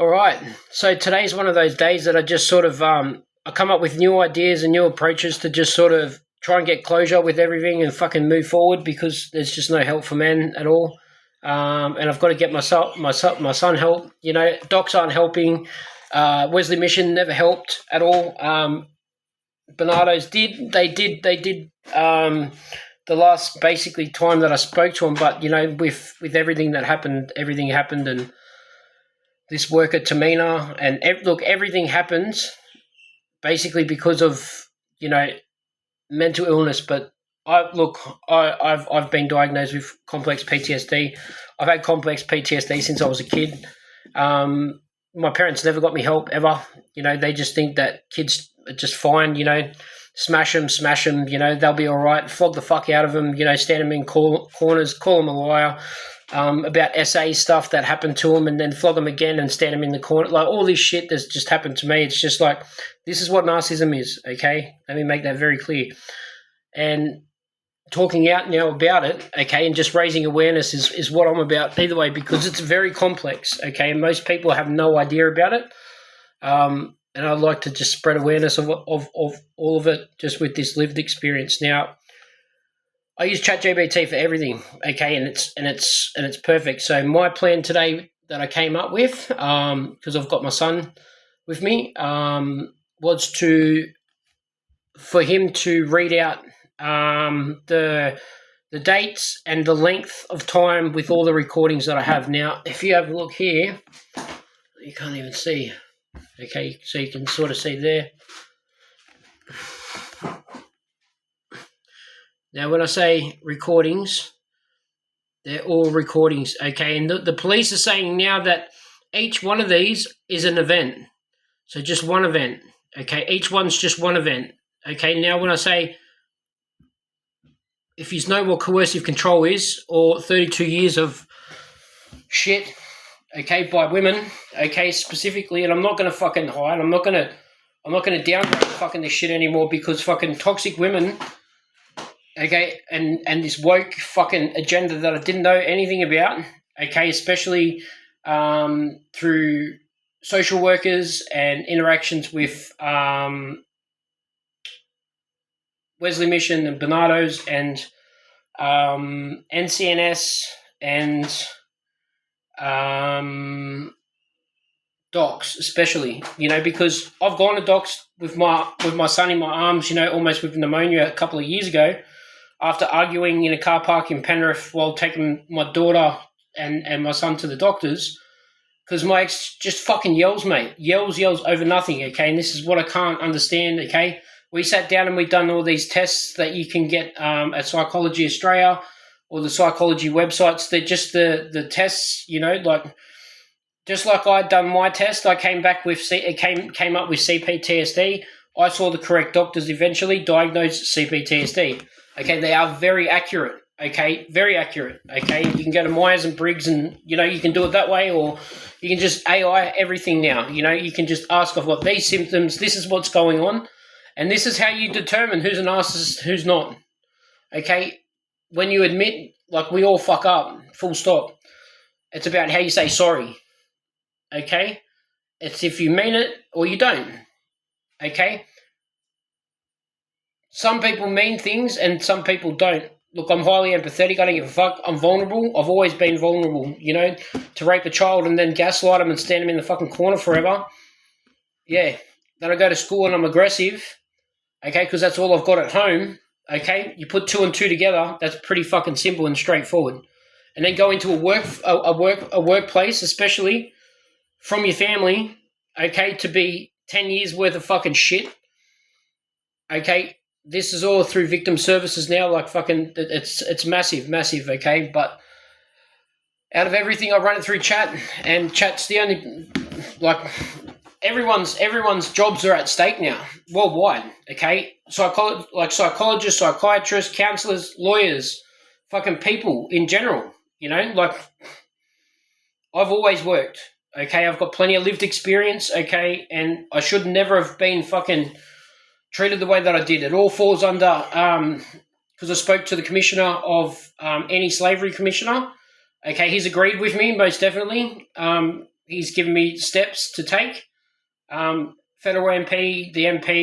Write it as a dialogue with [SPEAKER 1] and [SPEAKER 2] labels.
[SPEAKER 1] All right. So today's one of those days that I just sort of I come up with new ideas and new approaches to just sort of try and get closure with everything and fucking move forward because there's just no help for men at all. And I've got to get my son help. You know, docs aren't helping. Wesley Mission never helped at all. Bernardo's did. They did. The last basically time that I spoke to him, but you know, with everything that happened, everything happened, and this work at Tamina, and look, everything happens basically because of, you know, mental illness. But I've been diagnosed with complex PTSD. I've had complex PTSD since I was a kid. My parents never got me help ever. You know, they just think that kids are just fine. You know, smash them. You know, they'll be all right. Flog the fuck out of them. You know, stand them in corners, call them a liar. About SA stuff that happened to him, and then flog him again and stand him in the corner. Like all this shit that's just happened to me. It's just like, this is what narcissism is, okay? Let me make that very clear. And talking out now about it, okay, and just raising awareness is what I'm about either way, because it's very complex, okay? And most people have no idea about it. And I'd like to just spread awareness of all of it just with this lived experience. Now, I use ChatGPT for everything, okay, and it's perfect. So my plan today that I came up with, because I've got my son with me, was for him to read out the dates and the length of time with all the recordings that I have. Now, if you have a look here, you can't even see, okay, so you can sort of see there. Now, when I say recordings, they're all recordings, okay? And the police are saying now that each one of these is an event. So just one event, okay? Each one's just one event, okay? Now, when I say if you know what coercive control is, or 32 years of shit, okay, by women, okay, specifically, and I'm not going to fucking hide. I'm not going to downgrade fucking this shit anymore, because fucking toxic women, okay, and this woke fucking agenda that I didn't know anything about, okay, especially through social workers and interactions with Wesley Mission and Bernardo's and NCNS and docs, especially, you know, because I've gone to docs with my son in my arms, you know, almost with pneumonia a couple of years ago, after arguing in a car park in Penrith while taking my daughter and my son to the doctors, because my ex just fucking yells, mate. Yells over nothing, okay? And this is what I can't understand, okay? We sat down and we've done all these tests that you can get at Psychology Australia or the psychology websites. They're just the tests, you know, like just like I'd done my test, I came back with came up with CPTSD. I saw the correct doctors eventually, diagnosed CPTSD. Okay, they are very accurate. Okay, very accurate. Okay, you can go to Myers and Briggs, and you know you can do it that way, or you can just AI everything now. You know, you can just ask, I've got these symptoms. This is what's going on, and this is how you determine who's a narcissist, who's not. Okay, when you admit, like we all fuck up, full stop. It's about how you say sorry. Okay, it's if you mean it or you don't. Okay. Some people mean things and some people don't. Look, I'm highly empathetic. I don't give a fuck. I'm vulnerable. I've always been vulnerable, you know, to rape a child and then gaslight them and stand them in the fucking corner forever. Yeah. Then I go to school and I'm aggressive, okay, because that's all I've got at home, okay? You put two and two together, that's pretty fucking simple and straightforward. And then go into a workplace, especially from your family, okay, to be 10 years worth of fucking shit, okay? This is all through victim services now, like fucking, it's massive, okay? But out of everything, I run it through chat, and chat's the only, like, everyone's jobs are at stake now, worldwide, okay? Psychologists, psychiatrists, counsellors, lawyers, fucking people in general, you know? Like, I've always worked, okay? I've got plenty of lived experience, okay? And I should never have been fucking treated the way that I did. It all falls under, because I spoke to the commissioner of Anti-Slavery Commissioner. Okay, he's agreed with me, most definitely. he's given me steps to take. Federal MP, the MP